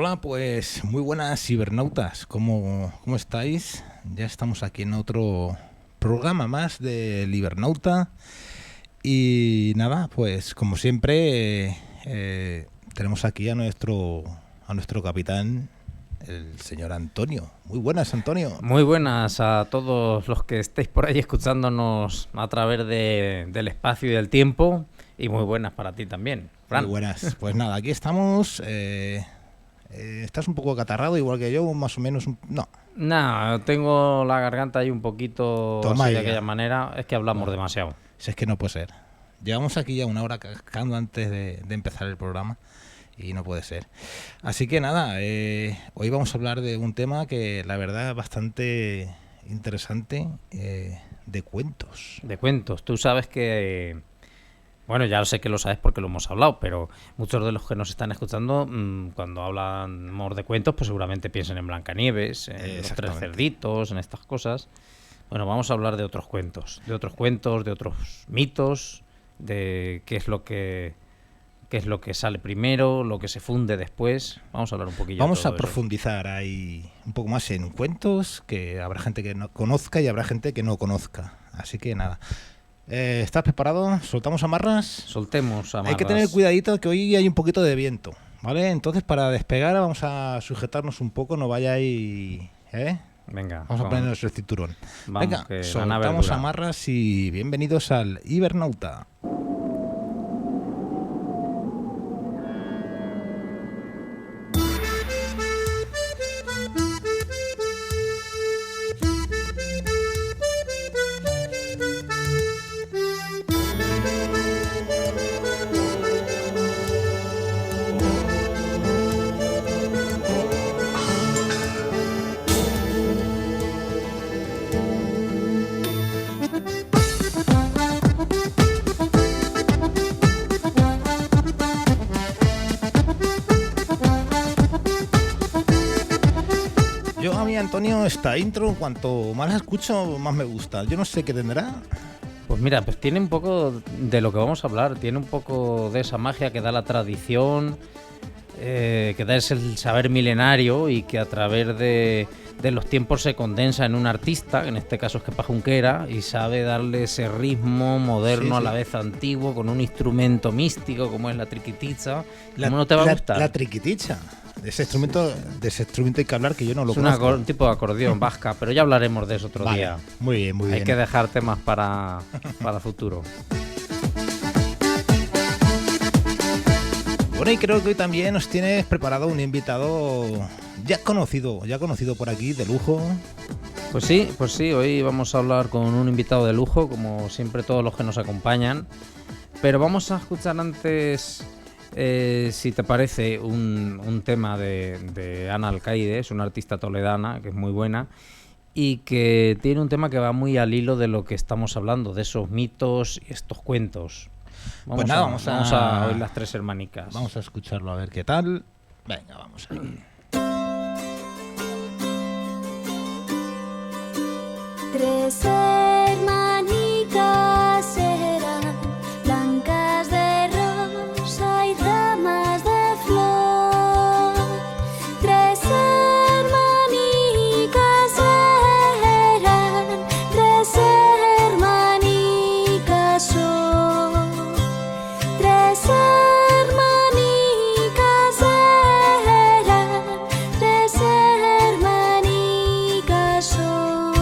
Hola, pues muy buenas cibernautas, ¿cómo estáis? Ya estamos aquí en otro programa más de Libernauta y nada, pues como siempre tenemos aquí a nuestro capitán, el señor Antonio. Muy buenas, Antonio. Muy buenas a todos los que estéis por ahí escuchándonos a través del espacio y del tiempo, y muy buenas para ti también, Fran. Muy buenas. Pues nada, aquí estamos. Estás un poco acatarrado, igual que yo, más o menos. No. No, tengo la garganta ahí un poquito Toma así de ya. aquella manera. Es que hablamos demasiado. Si es que no puede ser. Llevamos aquí ya una hora cascando antes de empezar el programa y no puede ser. Así que nada, hoy vamos a hablar de un tema que la verdad es bastante interesante, de cuentos. De cuentos. Tú sabes que... Bueno, ya sé que lo sabes porque lo hemos hablado, pero muchos de los que nos están escuchando, cuando hablamos de cuentos, pues seguramente piensen en Blancanieves, en Los Tres Cerditos, en estas cosas. Bueno, vamos a hablar de otros cuentos, de otros mitos, de qué es lo que sale primero, lo que se funde después. Vamos a hablar un poquillo. Vamos de a todo profundizar ahí un poco más en cuentos, que habrá gente que no conozca y habrá gente que no conozca. Así que nada. ¿Estás preparado? ¿Soltamos amarras? Soltemos amarras. Hay que tener cuidadito que hoy hay un poquito de viento, ¿vale? Entonces para despegar vamos a sujetarnos un poco, no vaya ahí, ¿eh? Venga. Vamos a ponernos el cinturón. Vamos, venga, soltamos amarras y bienvenidos al Ibernauta. Antonio, esta intro, cuanto más la escucho, más me gusta. Yo no sé qué tendrá. Pues mira, pues tiene un poco de lo que vamos a hablar. Tiene un poco de esa magia que da la tradición, que da el saber milenario y que a través de los tiempos se condensa en un artista, que en este caso es Kepa Junquera, y sabe darle ese ritmo moderno, sí, a la vez antiguo, con un instrumento místico como es la triquiticha. ¿Cómo no te va a gustar? La triquiticha. De ese instrumento hay que hablar, que yo no lo conozco. Es un tipo de acordeón vasca, pero ya hablaremos de eso otro día. Muy bien, muy bien. Hay que dejar temas para futuro. Bueno, y creo que hoy también nos tienes preparado un invitado ya conocido por aquí, de lujo. Pues sí, hoy vamos a hablar con un invitado de lujo, como siempre todos los que nos acompañan. Pero vamos a escuchar antes... si te parece, un tema de Ana Alcaide, es una artista toledana que es muy buena y que tiene un tema que va muy al hilo de lo que estamos hablando, de esos mitos y estos cuentos. Vamos a oír Las Tres Hermanicas. Vamos a escucharlo a ver qué tal. Venga, vamos ahí. Tres hermanicas eran blancas de rosa y ramas de flor. Tres hermanicas eran, tres hermanicas son. Tres hermanicas eran, tres hermanicas son.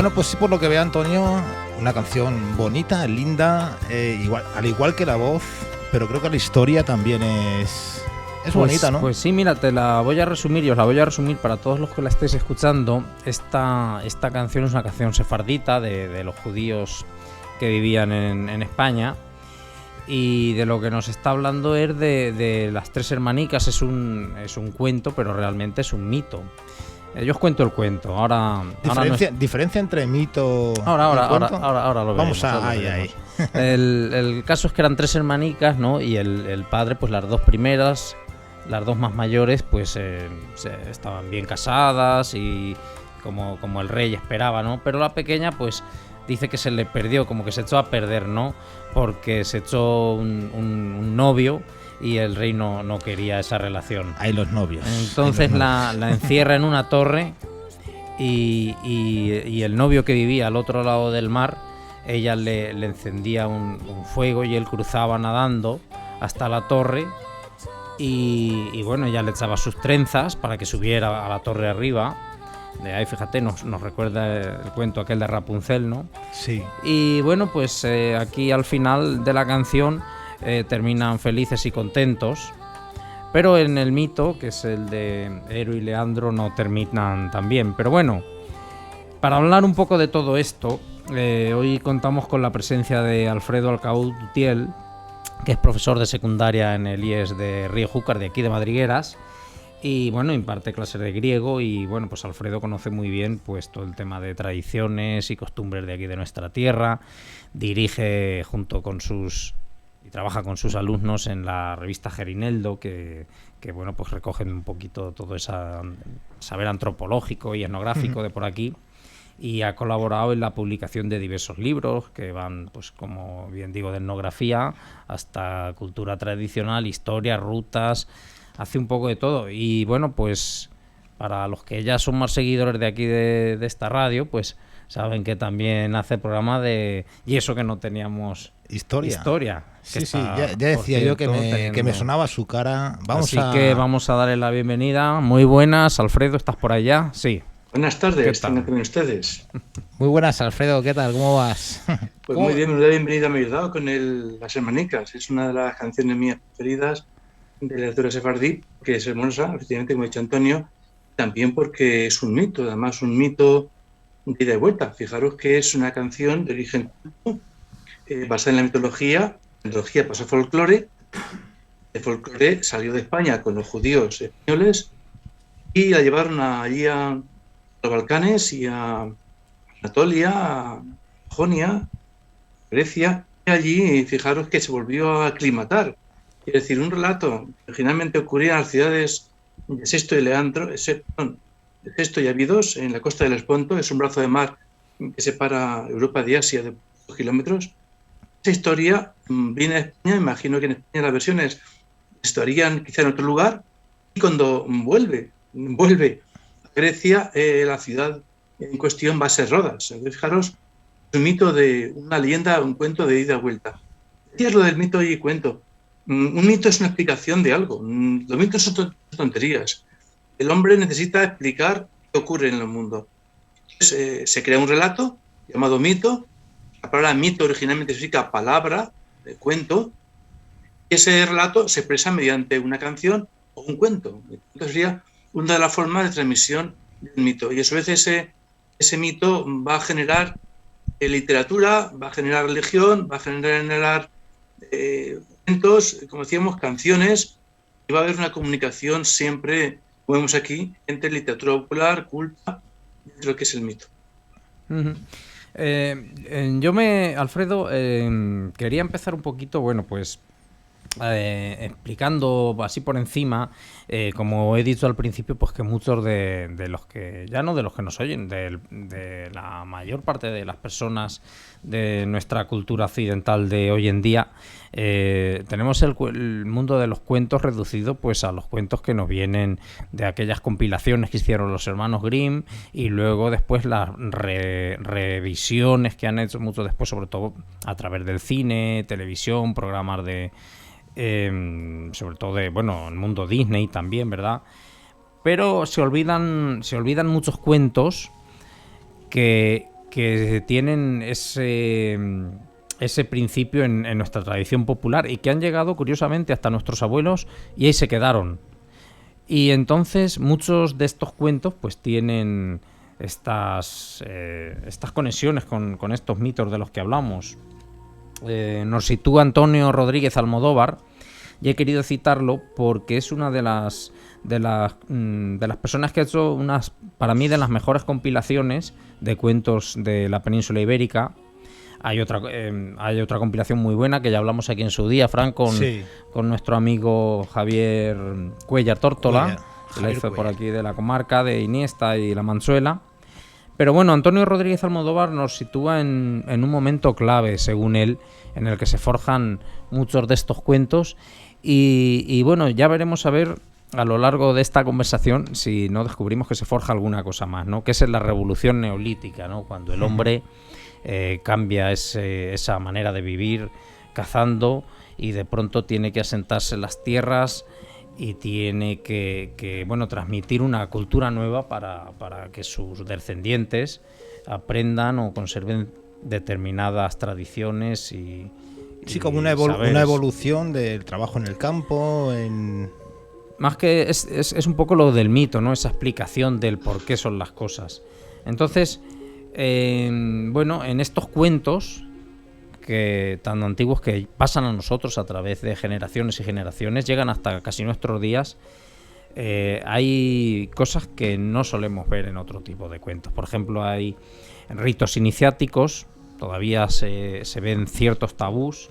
Bueno, pues sí, por lo que veo, Antonio, una canción bonita, linda, al igual que la voz, pero creo que la historia también es bonita, ¿no? Pues sí, mira, te la voy a resumir y os la voy a resumir para todos los que la estéis escuchando. Esta canción es una canción sefardita de los judíos que vivían en España. Y de lo que nos está hablando es de las tres hermanicas. Es un cuento, pero realmente es un mito. Yo os cuento el cuento. Diferencia entre mito y cuento. Ahora lo veremos. Vamos ahí. El caso es que eran tres hermanicas, ¿no? Y el padre, pues las dos primeras, las dos más mayores, pues estaban bien casadas y como el rey esperaba, ¿no? Pero la pequeña, pues dice que se le perdió, como que se echó a perder, ¿no? Porque se echó un novio y el rey no quería esa relación. Hay los novios. Entonces la encierra en una torre y el novio que vivía al otro lado del mar, ella le encendía un fuego y él cruzaba nadando hasta la torre y bueno, ella le echaba sus trenzas para que subiera a la torre arriba. De ahí, fíjate, nos recuerda el cuento aquel de Rapunzel, ¿no? Sí. Y bueno, pues aquí al final de la canción terminan felices y contentos, pero en el mito, que es el de Ero y Leandro, no terminan tan bien. Pero bueno, para hablar un poco de todo esto, hoy contamos con la presencia de Alfredo Alcaud Utiel, que es profesor de secundaria en el IES de Río Júcar, de aquí de Madrigueras. Y bueno, imparte clases de griego y bueno, pues Alfredo conoce muy bien pues todo el tema de tradiciones y costumbres de aquí de nuestra tierra. Dirige y trabaja con sus alumnos en la revista Gerineldo, que bueno, pues recogen un poquito todo ese saber antropológico y etnográfico de por aquí. Y ha colaborado en la publicación de diversos libros que van, pues como bien digo, de etnografía hasta cultura tradicional, historia, rutas. Hace un poco de todo. Y bueno, pues para los que ya son más seguidores de aquí de esta radio, pues saben que también hace programa y eso que no teníamos historia. Sí, ya decía yo que me sonaba su cara. Así que vamos a darle la bienvenida. Muy buenas, Alfredo, ¿estás por allá? Sí. Buenas tardes, ¿cómo están ustedes? Muy buenas, Alfredo, ¿qué tal? ¿Cómo vas? Pues muy bien, una bienvenida me habéis dado con Las Hermanicas. Es una de las canciones mías preferidas de literatura sefardí, que es hermosa, efectivamente, como ha dicho Antonio, también porque es un mito, además un mito de ida y vuelta. Fijaros que es una canción de origen culto, basada en la mitología pasó a folclore, el folclore salió de España con los judíos españoles y la llevaron allí a los Balcanes y a Anatolia, a Jonia, Grecia, y allí fijaros que se volvió a aclimatar. Es decir, un relato que originalmente ocurría en las ciudades de Sesto y Leandro, de Sesto y Abidos, en la costa del Esponto, es un brazo de mar que separa Europa de Asia de pocos kilómetros. Esa historia viene a España, imagino que en España las versiones estarían quizá en otro lugar, y cuando vuelve a Grecia, la ciudad en cuestión va a ser Rodas. Fijaros, un mito de una leyenda, un cuento de ida y vuelta. ¿Qué es lo del mito y cuento? Un mito es una explicación de algo. Los mitos son tonterías. El hombre necesita explicar qué ocurre en el mundo. Entonces, se crea un relato llamado mito. La palabra mito originalmente significa palabra, cuento. Y ese relato se expresa mediante una canción o un cuento. Entonces sería una de las formas de transmisión del mito. Y a su vez ese mito va a generar literatura, va a generar religión, va a generar cuentos, como decíamos, canciones, y va a haber una comunicación siempre, como vemos aquí, entre literatura popular, culta, y lo que es el mito. Uh-huh. Alfredo, quería empezar un poquito, bueno, pues explicando así por encima, como he dicho al principio, pues que muchos de los que, ya no de los que nos oyen, de la mayor parte de las personas de nuestra cultura occidental de hoy en día, tenemos el mundo de los cuentos reducido pues a los cuentos que nos vienen de aquellas compilaciones que hicieron los hermanos Grimm y luego después las revisiones que han hecho mucho después, sobre todo a través del cine, televisión, programas de sobre todo de, bueno, el mundo Disney también, ¿verdad? Pero se olvidan muchos cuentos que que tienen ese principio en nuestra tradición popular y que han llegado curiosamente hasta nuestros abuelos y ahí se quedaron. Y entonces muchos de estos cuentos pues tienen estas conexiones con estos mitos de los que hablamos. Nos sitúa Antonio Rodríguez Almodóvar y he querido citarlo porque es una de las personas que ha hecho unas, para mí, de las mejores compilaciones de cuentos de la península ibérica. Hay otra compilación muy buena que ya hablamos aquí en su día, Fran, con nuestro amigo Javier Cuellar Tórtola, que la hizo por aquí de la comarca de Iniesta y La Manchuela. Pero bueno, Antonio Rodríguez Almodóvar nos sitúa en un momento clave, según él, en el que se forjan muchos de estos cuentos. Y bueno, ya veremos a ver a lo largo de esta conversación si no descubrimos que se forja alguna cosa más, ¿no? Que es la revolución neolítica, ¿no? Cuando el hombre cambia esa manera de vivir cazando y de pronto tiene que asentarse en las tierras y tiene que bueno, transmitir una cultura nueva para que sus descendientes aprendan o conserven determinadas tradiciones y sí, como una evolución del trabajo en el campo, Más que es un poco lo del mito, ¿no? Esa explicación del por qué son las cosas. Entonces, bueno, en estos cuentos que tan antiguos que pasan a nosotros a través de generaciones y generaciones, llegan hasta casi nuestros días, hay cosas que no solemos ver en otro tipo de cuentos. Por ejemplo, hay ritos iniciáticos, todavía se ven ciertos tabús,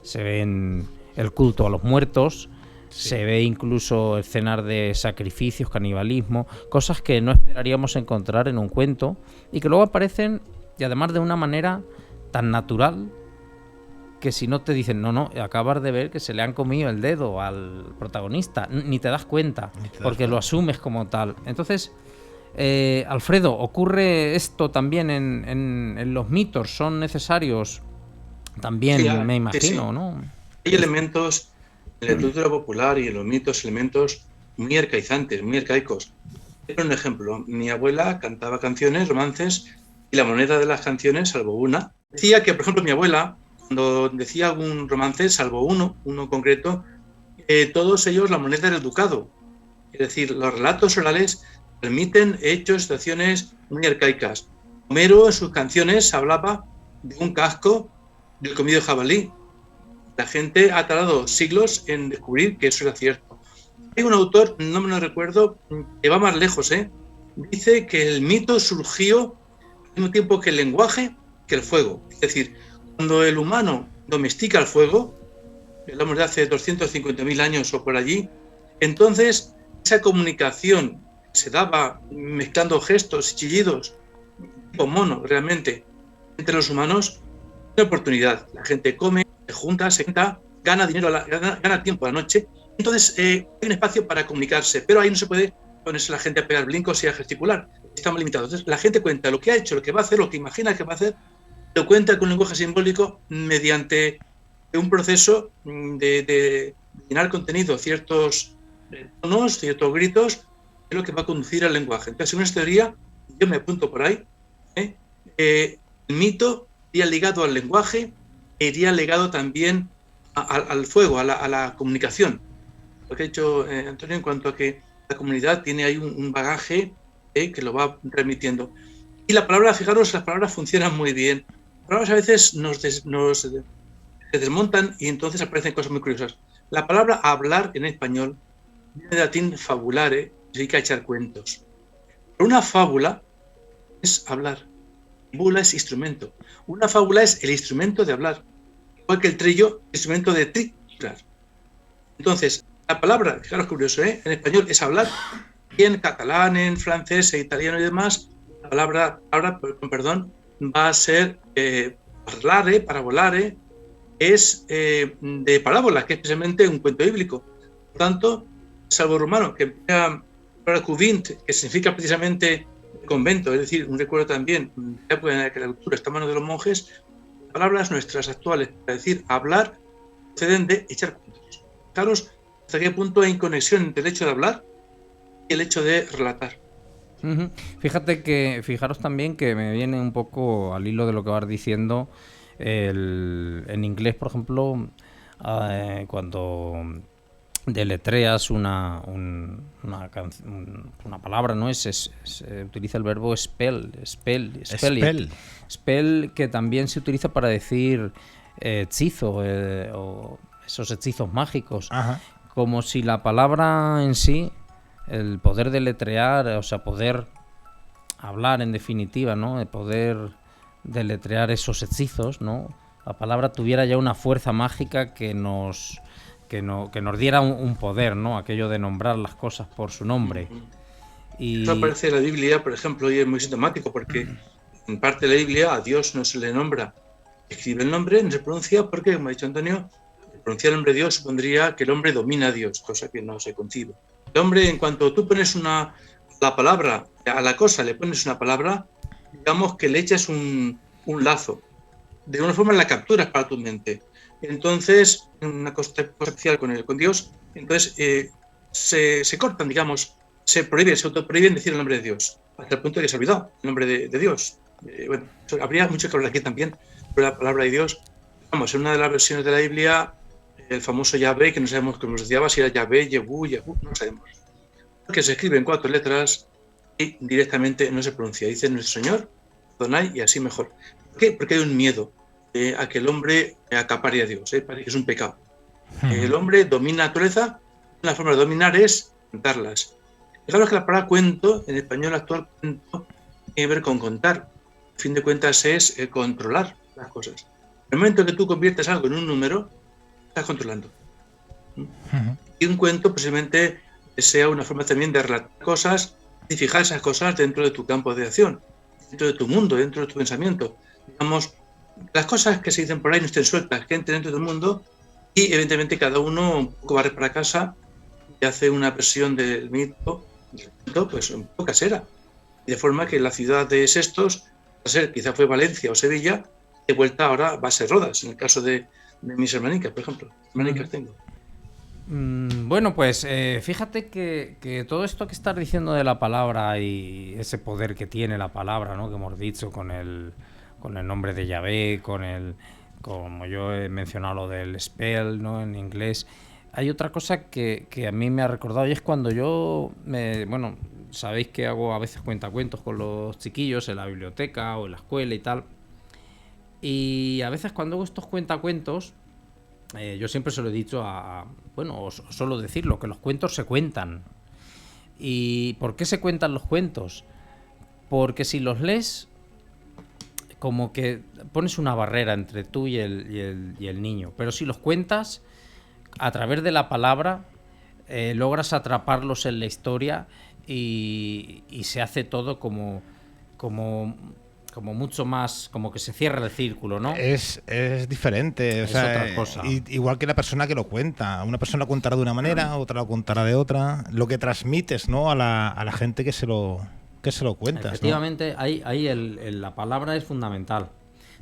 se ven el culto a los muertos, se ve incluso escenas de sacrificios, canibalismo, cosas que no esperaríamos encontrar en un cuento y que luego aparecen, y además de una manera tan natural que si no te dicen no, acabas de ver que se le han comido el dedo al protagonista, ni te das cuenta, porque lo asumes como tal. Entonces, Alfredo, ¿ocurre esto también en los mitos? ¿Son necesarios también, sí, me imagino, sí, ¿no? Hay elementos en la cultura popular y en los mitos, elementos muy arcaizantes, muy arcaicos. Por un ejemplo, mi abuela cantaba canciones, romances, y la moneda de las canciones, salvo una, decía que, por ejemplo, mi abuela, cuando decía algún romance, salvo uno concreto, todos ellos la moneda era el ducado. Es decir, los relatos orales permiten hechos, situaciones muy arcaicas. Homero en sus canciones hablaba de un casco del comido jabalí. La gente ha tardado siglos en descubrir que eso era cierto. Hay un autor, no me lo recuerdo, que va más lejos, dice que el mito surgió al mismo tiempo que el lenguaje, que el fuego. Es decir, cuando el humano domestica el fuego, hablamos de hace 250.000 años o por allí, entonces esa comunicación se daba mezclando gestos y chillidos, tipo mono realmente, entre los humanos, una oportunidad. La gente come, se junta, gana dinero, gana tiempo a la noche. Entonces hay un espacio para comunicarse, pero ahí no se puede ponerse la gente a pegar blincos y a gesticular. Estamos limitados. Entonces la gente cuenta lo que ha hecho, lo que va a hacer, lo que imagina que va a hacer, lo cuenta con un lenguaje simbólico mediante un proceso de llenar contenido, ciertos tonos, ciertos gritos, es lo que va a conducir al lenguaje. Entonces, según esta teoría, yo me apunto por ahí, el mito iría ligado al lenguaje e iría ligado también al fuego, a la comunicación. Lo que ha dicho Antonio en cuanto a que la comunidad tiene ahí un bagaje que lo va transmitiendo. Y la palabra, fijaros, las palabras funcionan muy bien. Las palabras a veces se desmontan y entonces aparecen cosas muy curiosas. La palabra hablar en español viene del latín fabulare, significa echar cuentos. Pero una fábula es hablar. Bula es instrumento. Una fábula es el instrumento de hablar. Igual que el trillo, el instrumento de triturar. Entonces, la palabra, fijaros curioso, en español es hablar. Y en catalán, en francés, en italiano y demás, la palabra va a ser parlare, parabolare, es de parábola, que es precisamente un cuento bíblico. Por tanto, salvo romano, que emplea la cuvint, que significa precisamente convento, es decir, un recuerdo también de la época en la que la cultura está en manos de los monjes, palabras nuestras actuales, para decir hablar, proceden de echar cuentos. Fijaros hasta qué punto hay conexión entre el hecho de hablar y el hecho de relatar. Ujú. Fijaros también que me viene un poco al hilo de lo que vas diciendo, en inglés, por ejemplo, cuando deletreas una palabra, ¿no? Se utiliza el verbo spell, Spell. spell, que también se utiliza para decir hechizo, o esos hechizos mágicos, Ajá. como si la palabra en sí, el poder deletrear, o sea, poder hablar en definitiva, ¿no? El poder deletrear esos hechizos, ¿no? La palabra tuviera ya una fuerza mágica que nos diera un poder, ¿no? Aquello de nombrar las cosas por su nombre. Eso Y aparece en la Biblia, por ejemplo, y es muy sintomático porque en parte de la Biblia a Dios no se le nombra. Escribe el nombre, no se pronuncia porque, como ha dicho Antonio, pronunciar el nombre de Dios supondría que el hombre domina a Dios, cosa que no se concibe. El hombre, en cuanto tú pones la palabra, a la cosa le pones una palabra, digamos que le echas un lazo. De alguna forma la capturas para tu mente. Entonces, una cosa especial con Dios, entonces se cortan, digamos, se autoprohíben decir el nombre de Dios, hasta el punto de que se ha olvidado el nombre de Dios. Bueno, habría mucho que hablar aquí también, pero la palabra de Dios, vamos, en una de las versiones de la Biblia, el famoso Yahvé, que no sabemos cómo se decía, si era Yahvé, Yehú, no sabemos. Que se escribe en 4 letras y directamente no se pronuncia. Dice nuestro Señor, Adonai, y así mejor. ¿Por qué? Porque hay un miedo a que el hombre acapare a Dios, parece que es un pecado. El hombre domina la naturaleza, la forma de dominar es contarlas. Fijaros que la palabra cuento, en español actual, cuento, tiene que ver con contar. A fin de cuentas es controlar las cosas. En el momento que tú conviertes algo en un número, estás controlando. Y un cuento posiblemente sea una forma también de relatar cosas y fijar esas cosas dentro de tu campo de acción, dentro de tu mundo, dentro de tu pensamiento. Digamos, las cosas que se dicen por ahí no estén sueltas, que entren dentro del mundo y evidentemente cada uno un poco barre para casa y hace una versión del mito, pues un poco casera. Y de forma que la ciudad de Sestos, quizá fue Valencia o Sevilla, de vuelta ahora va a ser Rodas, en el caso de mis hermanicas, por ejemplo. Hermanicas tengo. Bueno, pues fíjate que todo esto que estás diciendo de la palabra y ese poder que tiene la palabra, ¿no? Que hemos dicho con el nombre de Yahvé, como yo he mencionado lo del spell, ¿no? En inglés. Hay otra cosa que a mí me ha recordado y es cuando bueno, sabéis que hago a veces cuentacuentos con los chiquillos en la biblioteca o en la escuela y tal. Y a veces cuando hago estos cuentacuentos, yo siempre se lo he dicho bueno, os suelo decirlo, que los cuentos se cuentan. ¿Y por qué se cuentan los cuentos? Porque si los lees, como que pones una barrera entre tú y el niño. Pero si los cuentas, a través de la palabra, logras atraparlos en la historia y se hace todo como mucho más, como que se cierra el círculo, ¿no? Es diferente, es otra cosa. Igual que la persona que lo cuenta. Una persona lo contará de una manera, otra lo contará de otra. Lo que transmites, ¿no? a la gente que se lo cuentas. Efectivamente, ¿no? ahí la palabra es fundamental.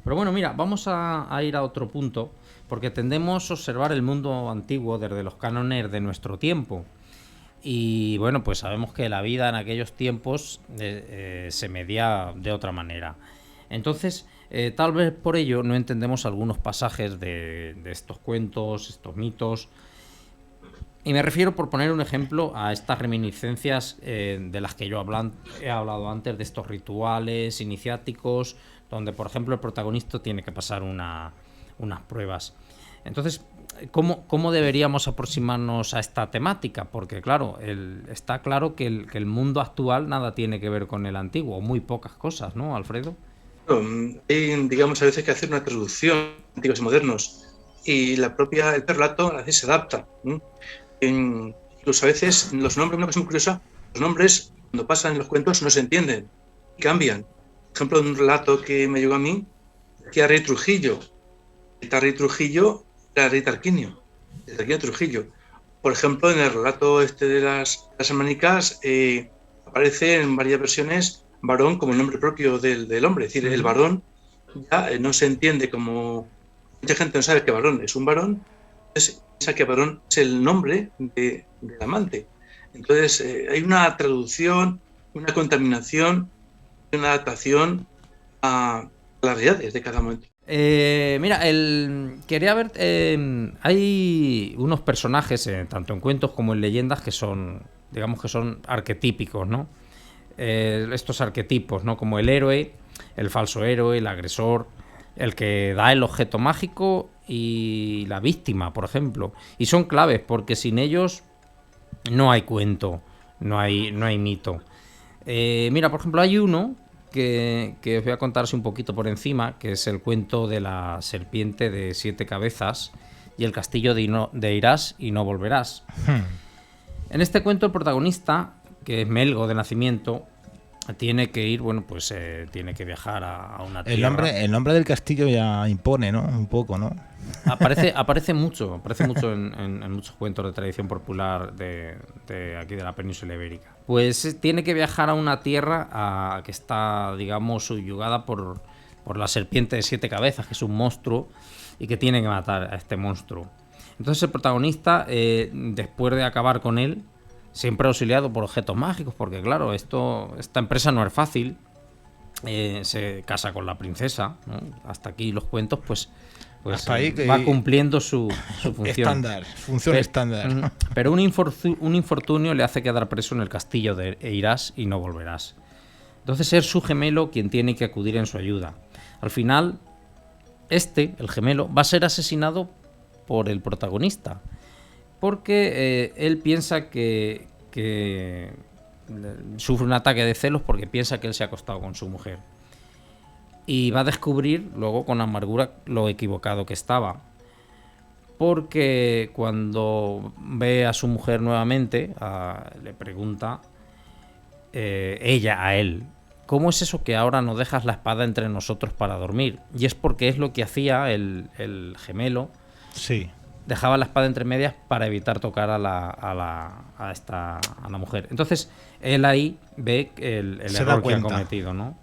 Pero bueno, mira, vamos a ir a otro punto, porque tendemos a observar el mundo antiguo desde los cánones de nuestro tiempo. Y bueno, pues sabemos que la vida en aquellos tiempos se medía de otra manera. Entonces, tal vez por ello no entendemos algunos pasajes de estos cuentos, estos mitos. Y me refiero, por poner un ejemplo, a estas reminiscencias de las que yo he hablado antes, de estos rituales iniciáticos, donde, por ejemplo, el protagonista tiene que pasar unas pruebas. Entonces, ¿cómo deberíamos aproximarnos a esta temática? Porque, claro, está claro que el mundo actual nada tiene que ver con el antiguo, muy pocas cosas, ¿no, Alfredo? Hay, digamos, a veces que hacer una traducción antiguos y modernos, y el relato a veces se adapta. Incluso a veces los nombres, una cosa muy curiosa, los nombres cuando pasan en los cuentos no se entienden, cambian. Por ejemplo, un relato que me llegó a mí, decía Rey Trujillo. El Rey Trujillo era Rey Tarquinio, de Tarquinio Trujillo. Por ejemplo, en el relato de las hermanicas aparece en varias versiones varón como el nombre propio del hombre, es decir, el varón ya no se entiende como... Mucha gente no sabe que varón es un varón, entonces piensa que varón es el nombre del amante. Entonces hay una traducción una contaminación, una adaptación a las realidades de cada momento. Mira, quería ver, hay unos personajes, tanto en cuentos como en leyendas, que son, digamos que son arquetípicos, ¿no? Estos arquetipos, ¿no? Como el héroe, el falso héroe, el agresor, el que da el objeto mágico y la víctima, por ejemplo. Y son claves porque sin ellos no hay cuento, no hay mito. Mira, por ejemplo, hay uno que os voy a contar así un poquito por encima, que es el cuento de la serpiente de 7 cabezas y el castillo de irás y no volverás. En este cuento el protagonista, que es Melgo de nacimiento, tiene que ir, bueno, pues tiene que viajar a una tierra. El nombre del castillo ya impone, ¿no? Un poco, ¿no? Aparece mucho en muchos cuentos de tradición popular de aquí de la península ibérica. Pues tiene que viajar a una tierra que está, digamos, subyugada por la serpiente de 7 cabezas, que es un monstruo, y que tiene que matar a este monstruo. Entonces el protagonista, después de acabar con él, siempre auxiliado por objetos mágicos, porque claro, esta empresa no es fácil. Se casa con la princesa, ¿no? Hasta aquí los cuentos, pues hasta ahí va cumpliendo su función. Función estándar. Pero un infortunio le hace quedar preso en el castillo de irás y no volverás. Entonces es su gemelo quien tiene que acudir en su ayuda. Al final, el gemelo, va a ser asesinado por el protagonista, porque él piensa que sufre un ataque de celos porque piensa que él se ha acostado con su mujer. Y va a descubrir luego con amargura lo equivocado que estaba. Porque cuando ve a su mujer nuevamente, le pregunta ella a él: ¿cómo es eso que ahora no dejas la espada entre nosotros para dormir? Y es porque es lo que hacía el gemelo. Sí. Dejaba la espada entre medias para evitar tocar a la mujer. Entonces, él ahí ve el error que ha cometido, ¿no?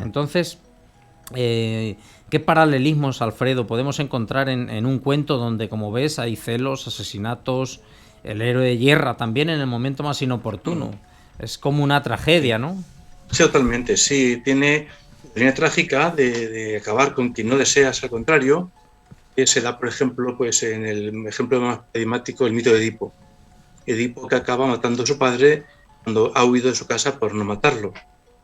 Entonces, ¿qué paralelismos, Alfredo, podemos encontrar en un cuento donde, como ves, hay celos, asesinatos, el héroe hierra también en el momento más inoportuno? Es como una tragedia, ¿no? Sí, totalmente, sí. Tiene la línea trágica de acabar con quien no deseas, al contrario. Se da, por ejemplo, pues en el ejemplo más paradigmático, el mito de Edipo. Edipo que acaba matando a su padre cuando ha huido de su casa por no matarlo.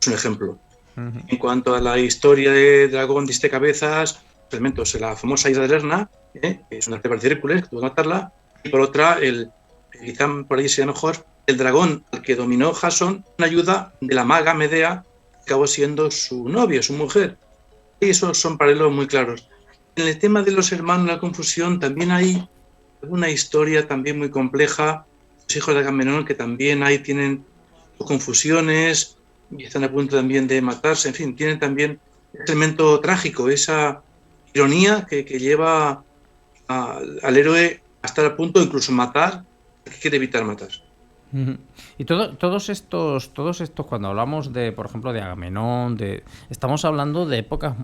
Es un ejemplo. En cuanto a la historia de dragón de 7 cabezas, elementos, la famosa isla de Lerna, que es una especie de Hércules, que tuvo que matarla, y por otra, quizá por ahí sea mejor, el dragón al que dominó Jasón, una ayuda de la maga Medea, que acabó siendo su novia, su mujer. Y esos son paralelos muy claros. En el tema de los hermanos, la confusión, también hay una historia también muy compleja. Los hijos de Agamenón, que también ahí tienen confusiones y están a punto también de matarse. En fin, tienen también ese elemento trágico, esa ironía que lleva al héroe a estar a punto de incluso matar, que quiere evitar matar. Y todos estos, cuando hablamos de, por ejemplo, de Agamenón, estamos hablando de épocas.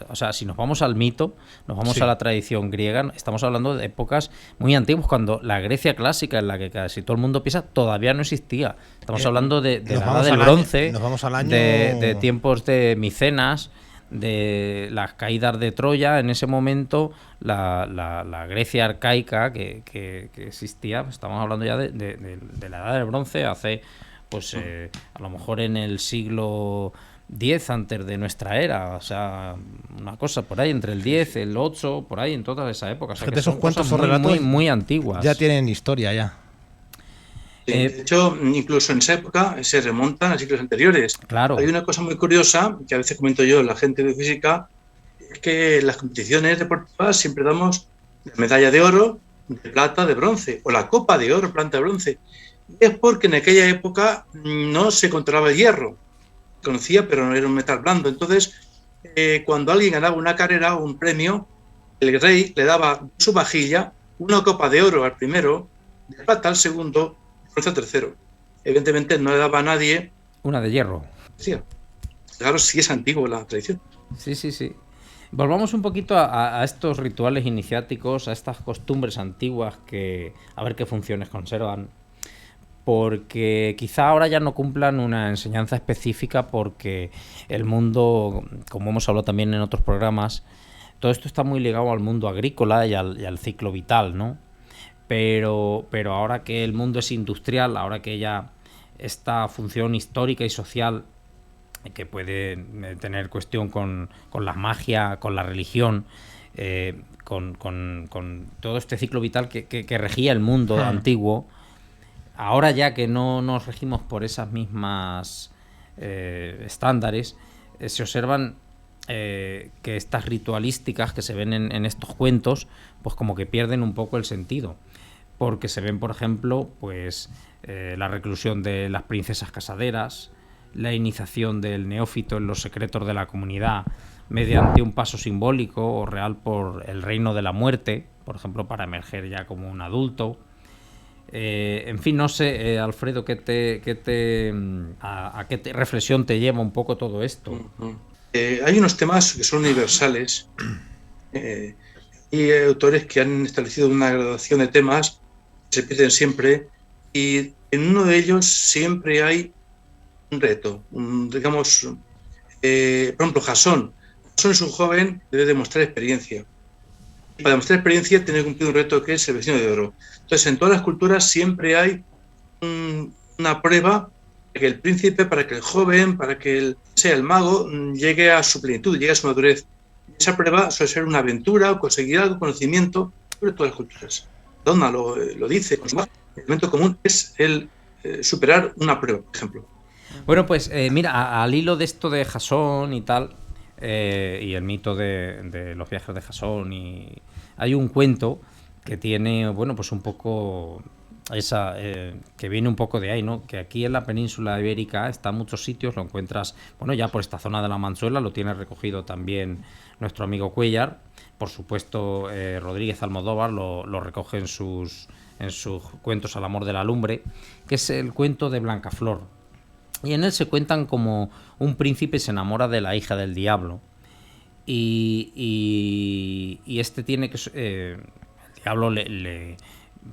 O sea, si nos vamos al mito, nos vamos a la tradición griega, estamos hablando de épocas muy antiguas, cuando la Grecia clásica, en la que casi todo el mundo piensa, todavía no existía. Estamos hablando de la edad del bronce, nos vamos al año... de tiempos de Micenas, de las caídas de Troya. En ese momento, la Grecia arcaica que existía, estamos hablando ya de la edad del bronce, hace, pues, a lo mejor en el siglo 10 antes de nuestra era, o sea, una cosa por ahí entre el 10, el 8, por ahí en toda esa época. O sea, que esos cuentos o relatos muy antiguas. Ya tienen historia ya. De hecho, incluso en esa época se remontan a siglos anteriores. Claro. Hay una cosa muy curiosa, que a veces comento yo, la gente de física, es que en las competiciones deportivas siempre damos la medalla de oro, de plata, de bronce, o la copa de oro, plata, de bronce. Es porque en aquella época no se controlaba el hierro. Conocía, pero no era un metal blando. Entonces, cuando alguien ganaba una carrera o un premio, el rey le daba su vajilla una copa de oro al primero, de plata al segundo, de bronce al tercero. Evidentemente no le daba a nadie una de hierro. Sí. Claro, sí es antiguo la tradición. Sí. Volvamos un poquito a estos rituales iniciáticos, a estas costumbres antiguas a ver qué funciones conservan. porque quizá ahora ya no cumplan una enseñanza específica, porque el mundo, como hemos hablado también en otros programas, todo esto está muy ligado al mundo agrícola y al ciclo vital, ¿no? Pero ahora que el mundo es industrial, ahora que ya esta función histórica y social que puede tener cuestión con la magia, con la religión, con todo este ciclo vital que regía el mundo antiguo, ahora ya que no nos regimos por esas mismas estándares, se observan que estas ritualísticas que se ven en estos cuentos, pues como que pierden un poco el sentido, porque se ven, por ejemplo, pues la reclusión de las princesas casaderas, la iniciación del neófito en los secretos de la comunidad mediante un paso simbólico o real por el reino de la muerte, por ejemplo, para emerger ya como un adulto. En fin, no sé, Alfredo, ¿a qué reflexión te lleva un poco todo esto? Hay unos temas que son universales y hay autores que han establecido una graduación de temas que se repiten siempre, y en uno de ellos siempre hay un reto, digamos, por ejemplo, Jasón. Jasón es un joven que debe demostrar experiencia. Y para demostrar experiencia tiene que cumplir un reto que es el vecino de oro. Entonces, en todas las culturas siempre hay una prueba para que el príncipe, para que el joven, para que sea el mago, llegue a su plenitud, llegue a su madurez. Esa prueba suele ser una aventura o conseguir algo, conocimiento, sobre todas las culturas. Donna lo dice, el elemento común es el superar una prueba, por ejemplo. Bueno, pues mira, al hilo de esto de Jasón y tal, y el mito de los viajes de Jasón, y hay un cuento que tiene, bueno, pues un poco que viene un poco de ahí, ¿no? Que aquí en la península ibérica está en muchos sitios, lo encuentras, bueno, ya por esta zona de la Manchuela, lo tiene recogido también nuestro amigo Cuéllar, por supuesto Rodríguez Almodóvar lo recoge en sus cuentos Al amor de la lumbre, que es el cuento de Blancaflor. Y en él se cuentan como un príncipe se enamora de la hija del diablo. Y este tiene que... el diablo,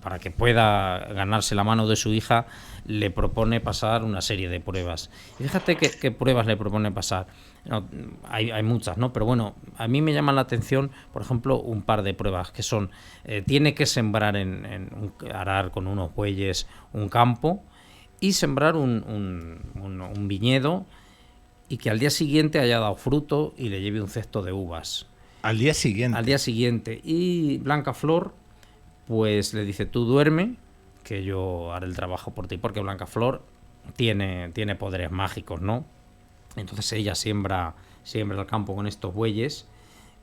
para que pueda ganarse la mano de su hija, le propone pasar una serie de pruebas. Y fíjate qué pruebas le propone pasar. No, hay muchas, ¿no? Pero bueno, a mí me llama la atención, por ejemplo, un par de pruebas que son... tiene que sembrar arar con unos bueyes un campo, y sembrar un viñedo, y que al día siguiente haya dado fruto y le lleve un cesto de uvas. Al día siguiente. Al día siguiente. Y Blancaflor, pues le dice, tú duerme, que yo haré el trabajo por ti, porque Blancaflor tiene poderes mágicos, ¿no? Entonces ella siembra el campo con estos bueyes,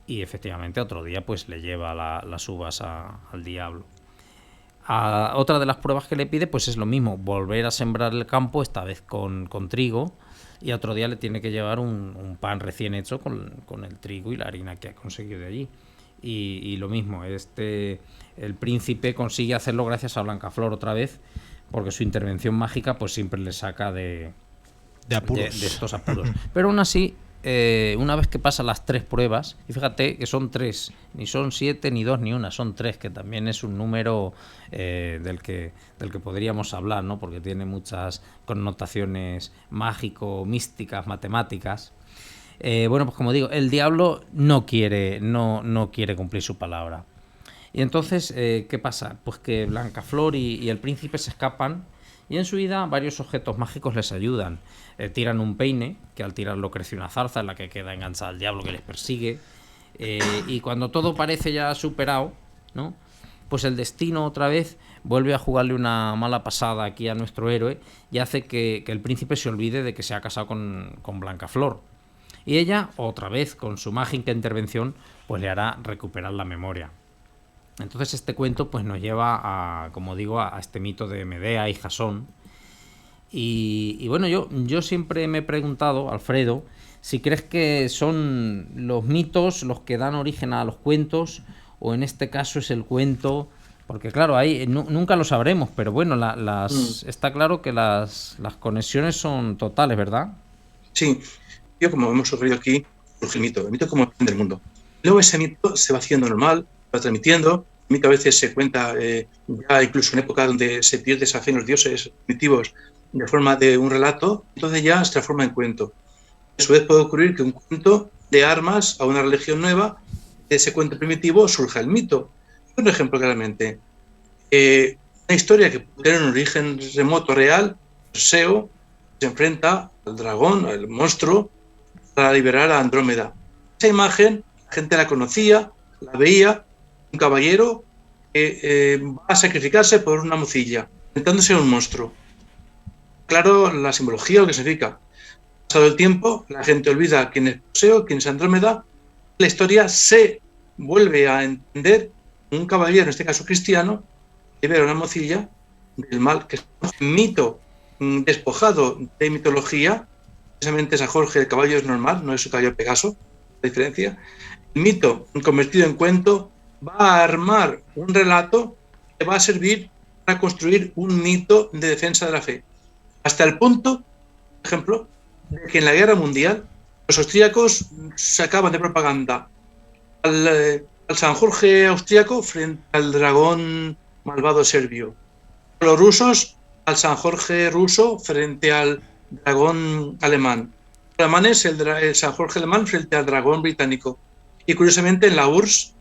y efectivamente otro día pues le lleva las uvas al diablo. Otra de las pruebas que le pide pues es lo mismo, volver a sembrar el campo, esta vez con trigo, y otro día le tiene que llevar un pan recién hecho con el trigo y la harina que ha conseguido de allí. Y lo mismo, el príncipe consigue hacerlo gracias a Blancaflor otra vez, porque su intervención mágica pues siempre le saca de apuros. De estos apuros. Pero aún así, una vez que pasa las 3 pruebas, y fíjate que son 3, ni son 7, ni 2, ni 1, son 3, que también es un número del que podríamos hablar, ¿no? Porque tiene muchas connotaciones mágico, místicas, matemáticas. Bueno, pues como digo, el diablo no quiere cumplir su palabra. Y entonces, ¿qué pasa? Pues que Blancaflor y el príncipe se escapan, y en su vida varios objetos mágicos les ayudan. Tiran un peine, que al tirarlo crece una zarza en la que queda enganchada el diablo que les persigue. Y cuando todo parece ya superado, ¿no? Pues el destino otra vez vuelve a jugarle una mala pasada aquí a nuestro héroe, y hace que el príncipe se olvide de que se ha casado con Blancaflor. Y ella, otra vez, con su mágica intervención, pues le hará recuperar la memoria. Entonces este cuento pues nos lleva como digo, a este mito de Medea y Jasón. Y bueno, yo siempre me he preguntado, Alfredo, si crees que son los mitos los que dan origen a los cuentos, o en este caso es el cuento, porque claro, ahí nunca lo sabremos, pero bueno, está claro que las conexiones son totales, ¿verdad? Sí, yo como hemos ocurrido aquí, surge el mito como el fin del mundo. Luego ese mito se va haciendo normal, va transmitiendo, mito a veces se cuenta ya incluso en época donde se pierde esa fe en los dioses primitivos de forma de un relato, entonces ya se transforma en cuento. A su vez puede ocurrir que un cuento dé armas a una religión nueva, de ese cuento primitivo surja el mito. Un ejemplo claramente. Una historia que puede tener un origen remoto real, Perseo se enfrenta al dragón, al monstruo, para liberar a Andrómeda. Esa imagen la gente la conocía, la veía, un caballero que va a sacrificarse por una mocilla, enfrentándose a un monstruo. Claro, la simbología, lo que significa. Pasado el tiempo, la gente olvida quién es Perseo, quién es Andrómeda, la historia se vuelve a entender un caballero, en este caso cristiano, libera una mocilla del mal, que es un mito despojado de mitología. Precisamente San Jorge, el caballo es normal, no es su caballo Pegaso, la diferencia. El mito convertido en cuento va a armar un relato que va a servir para construir un mito de defensa de la fe. Hasta el punto, por ejemplo, de que en la Guerra Mundial los austríacos sacaban de propaganda al San Jorge austríaco frente al dragón malvado serbio. Los rusos al San Jorge ruso frente al dragón alemán. Los alemanes el San Jorge alemán frente al dragón británico. Y curiosamente en la URSS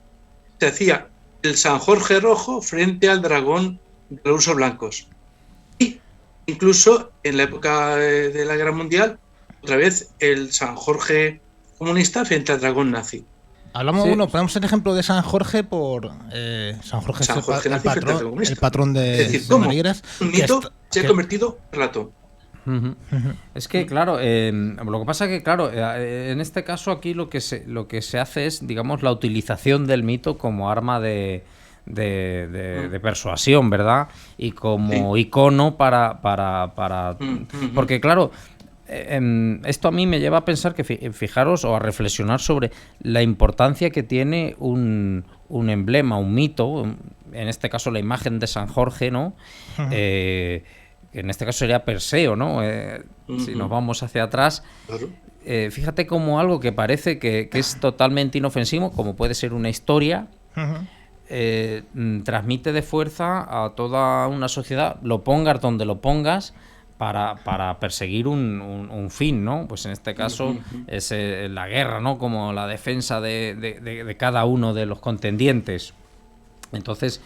se hacía el San Jorge rojo frente al dragón de los rusos blancos. Y incluso en la época de la Guerra Mundial, otra vez el San Jorge comunista frente al dragón nazi. Hablamos, Sí. bueno, ponemos el ejemplo de San Jorge por San Jorge, San es Jorge nazi frente al comunista. el patrón Es decir, de ¿cómo? Manigueras, Un que mito est- se ha que- convertido en relato. Ujú. Es que, claro, lo que pasa es que, claro, en este caso aquí lo que se hace es, digamos, la utilización del mito como arma de persuasión, ¿verdad? Y como icono para porque, claro, esto a mí me lleva a pensar que, fijaros, o a reflexionar sobre la importancia que tiene un emblema, un mito, en este caso la imagen de San Jorge, ¿no? Que en este caso sería Perseo, ¿no? Si nos vamos hacia atrás, Claro. fíjate como algo que parece que es totalmente inofensivo, como puede ser una historia, transmite de fuerza a toda una sociedad, lo pongas donde lo pongas, para perseguir un fin, ¿no? Pues en este caso es la guerra, ¿no? Como la defensa de cada uno de los contendientes. Entonces,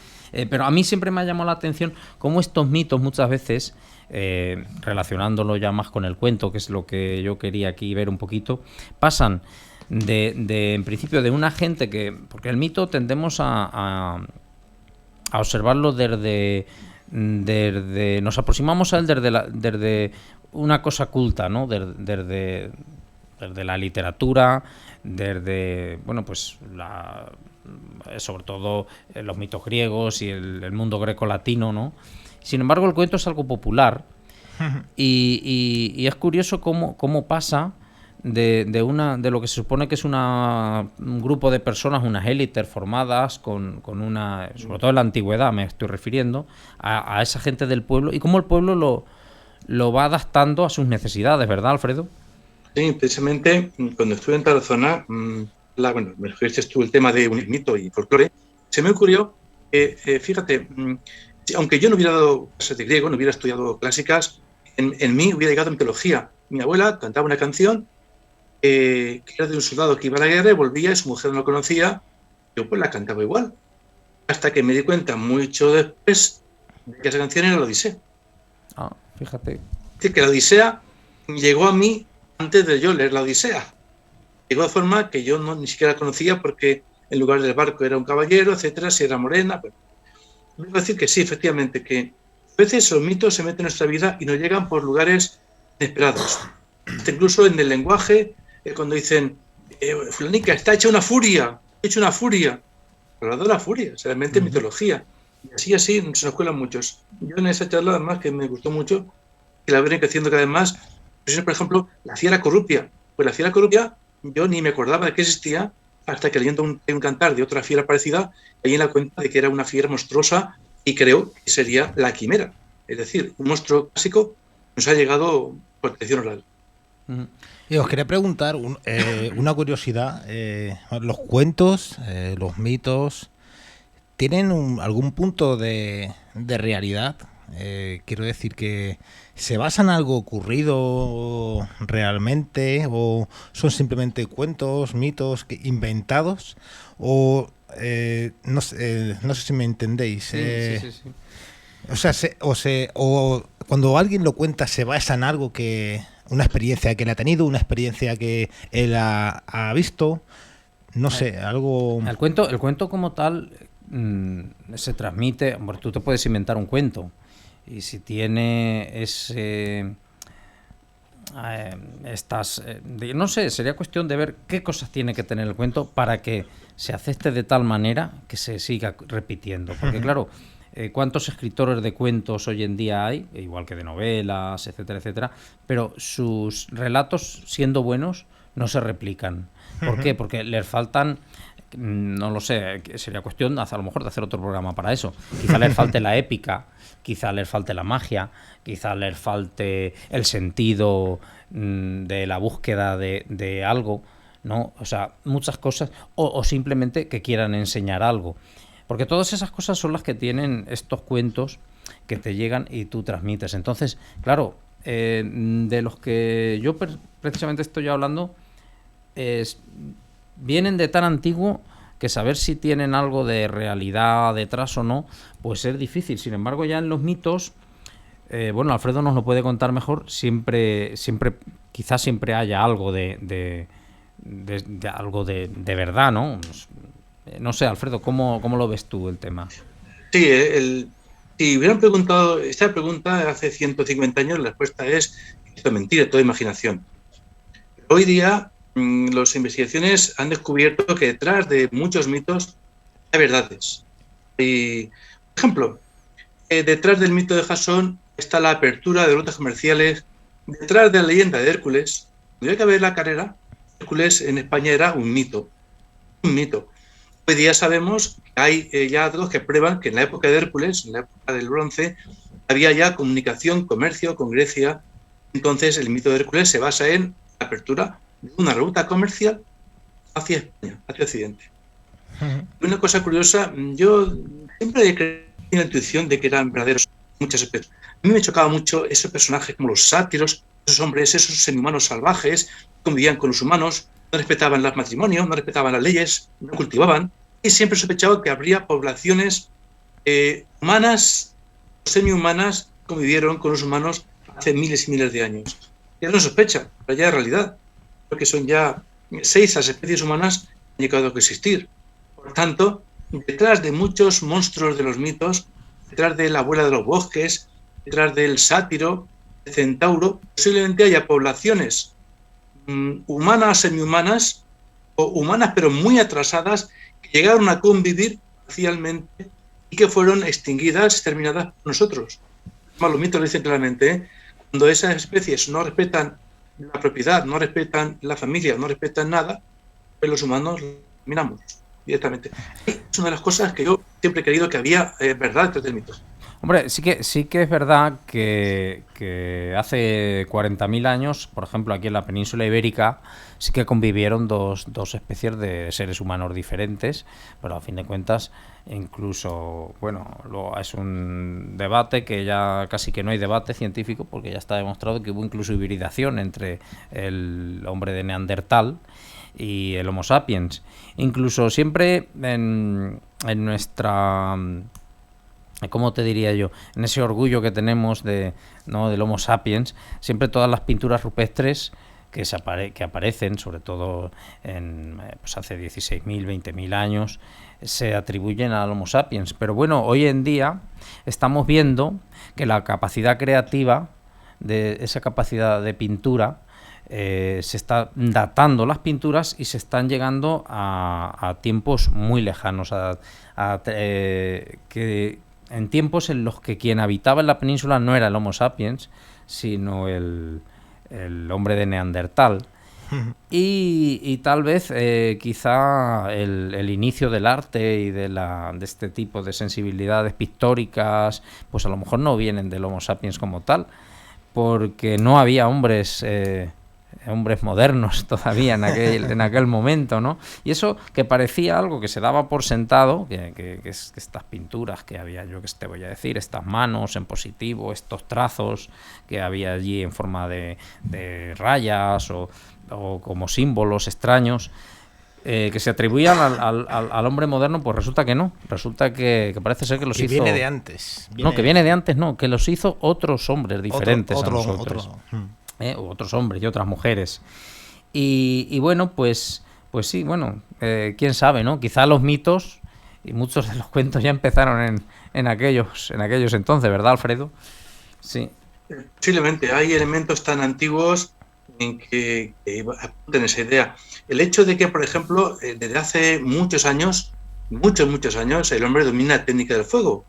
pero a mí siempre me ha llamado la atención cómo estos mitos muchas veces, relacionándolo ya más con el cuento, que es lo que yo quería aquí ver un poquito, pasan en principio de una gente que, porque el mito tendemos a observarlo desde nos aproximamos a él desde una cosa culta, ¿no? Desde la literatura, desde, bueno, pues sobre todo los mitos griegos y el mundo greco-latino, ¿no? Sin embargo, el cuento es algo popular y es curioso cómo pasa de lo que se supone que es un grupo de personas, unas élites formadas con una, sobre todo en la antigüedad me estoy refiriendo, a esa gente del pueblo, y cómo el pueblo lo va adaptando a sus necesidades, ¿verdad, Alfredo? Sí, precisamente cuando estuve en Tarazona, bueno, me referiste tú el tema de un mito y folclore, se me ocurrió que, fíjate, aunque yo no hubiera dado clases de griego, no hubiera estudiado clásicas, en mí hubiera llegado mitología. Mi abuela cantaba una canción que era de un soldado que iba a la guerra y volvía y su mujer no lo conocía, yo pues la cantaba igual. Hasta que me di cuenta mucho después de que esa canción era la Odisea. Ah, fíjate. Es decir, que la Odisea llegó a mí antes de yo leer la Odisea. Llegó de forma que yo ni siquiera la conocía porque en lugar del barco era un caballero, etcétera, si era morena. Pero voy a decir que sí, efectivamente, que a veces los mitos se meten en nuestra vida y nos llegan por lugares inesperados. Incluso en el lenguaje, cuando dicen, fulanica, está hecha una furia, hablando de la furia, realmente mitología. Y así se nos cuelan muchos. Yo en esa charla, además, que me gustó mucho, que la ven creciendo cada vez más, por ejemplo, la fiera corrupia. Pues la fiera corrupia, yo ni me acordaba de que existía hasta que leyendo un cantar de otra fiera parecida, caí en la cuenta de que era una fiera monstruosa y creo que sería la quimera. Es decir, un monstruo clásico nos ha llegado por tradición oral. Y os quería preguntar una curiosidad. Los cuentos, los mitos, ¿tienen algún punto de realidad? Quiero decir que ¿se basan en algo ocurrido realmente o son simplemente cuentos, mitos inventados? O no sé si me entendéis. Sí. O sea, o cuando alguien lo cuenta se basa en algo una experiencia que él ha tenido, una experiencia que él ha visto, no sé, algo. El cuento como tal se transmite. Bueno, tú te puedes inventar un cuento y si tiene no sé, sería cuestión de ver qué cosas tiene que tener el cuento para que se acepte de tal manera que se siga repitiendo. Porque claro, ¿cuántos escritores de cuentos hoy en día hay? Igual que de novelas, etcétera, etcétera. Pero sus relatos, siendo buenos, no se replican. ¿Por qué? Porque les faltan... No lo sé, sería cuestión a lo mejor de hacer otro programa para eso. Quizá les falte la épica, quizá les falte la magia, quizá les falte el sentido de la búsqueda de algo, ¿no? O sea, muchas cosas, o simplemente que quieran enseñar algo. Porque todas esas cosas son las que tienen estos cuentos que te llegan y tú transmites. Entonces, claro, de los que yo precisamente estoy hablando, vienen de tan antiguo que saber si tienen algo de realidad detrás o no, pues es difícil. Sin embargo, ya en los mitos, bueno, Alfredo nos lo puede contar mejor, quizás siempre haya algo de algo de verdad, ¿no? No sé, Alfredo, ¿cómo lo ves tú el tema? Sí, si hubieran preguntado esta pregunta hace 150 años, la respuesta es esto es mentira, toda imaginación. Hoy día las investigaciones han descubierto que detrás de muchos mitos hay verdades. Y, por ejemplo, detrás del mito de Jasón está la apertura de rutas comerciales. Detrás de la leyenda de Hércules, cuando hay que ver la carrera, Hércules en España era un mito. Un mito. Hoy día sabemos que hay ya datos que prueban que en la época de Hércules, en la época del bronce, había ya comunicación, comercio con Grecia. Entonces, el mito de Hércules se basa en la apertura de una ruta comercial hacia España, hacia Occidente. Una cosa curiosa, yo siempre he creído en la intuición de que eran verdaderos muchas especies. A mí me chocaba mucho esos personajes como los sátiros, esos hombres, esos semihumanos salvajes, que convivían con los humanos, no respetaban los matrimonios, no respetaban las leyes, no cultivaban, y siempre sospechaba que habría poblaciones humanas, semi-humanas, convivieron con los humanos hace miles y miles de años. Ya no sospecha, pero ya es realidad, porque son ya 6 las especies humanas que han llegado a existir. Por tanto, detrás de muchos monstruos de los mitos, detrás de la abuela de los bosques, detrás del sátiro, del centauro, posiblemente haya poblaciones humanas, semi-humanas, o humanas pero muy atrasadas, que llegaron a convivir parcialmente y que fueron extinguidas, exterminadas por nosotros. Los mitos lo dicen claramente, cuando esas especies no respetan la propiedad, no respetan la familia, no respetan nada, pues los humanos los eliminamos directamente. Es una de las cosas que yo siempre he creído que había verdad detrás del mito. Hombre, sí que es verdad que hace 40.000 años, por ejemplo, aquí en la península ibérica, sí que convivieron dos especies de seres humanos diferentes, pero a fin de cuentas, incluso, bueno, es un debate que ya casi que no hay debate científico, porque ya está demostrado que hubo incluso hibridación entre el hombre de Neandertal y el Homo sapiens. Incluso siempre en nuestra... ¿Cómo te diría yo? En ese orgullo que tenemos del Homo sapiens, siempre todas las pinturas rupestres que aparecen, sobre todo pues hace 16.000, 20.000 años, se atribuyen al Homo sapiens. Pero bueno, hoy en día estamos viendo que la capacidad creativa, de esa capacidad de pintura, se está datando las pinturas y se están llegando a tiempos muy lejanos, en tiempos en los que quien habitaba en la península no era el Homo sapiens, sino el hombre de Neandertal. Y tal vez quizá el inicio del arte y de este tipo de sensibilidades pictóricas, pues a lo mejor no vienen del Homo sapiens como tal, porque no había hombres hombres modernos todavía en aquel momento, ¿no? Y eso que parecía algo que se daba por sentado, que estas pinturas que había, yo que te voy a decir, estas manos en positivo, estos trazos que había allí en forma de rayas o como símbolos extraños, que se atribuían al hombre moderno, pues resulta que no. Resulta que parece ser que los hizo... viene de antes. Que viene de antes, no, que los hizo otros hombres diferentes a nosotros. Otros hombres y otras mujeres. Y bueno, pues sí, bueno, quién sabe, ¿no? Quizá los mitos y muchos de los cuentos ya empezaron en aquellos entonces, ¿verdad, Alfredo? Sí. Posiblemente hay elementos tan antiguos en que apunten esa idea. El hecho de que, por ejemplo, desde hace muchos años, el hombre domina la técnica del fuego.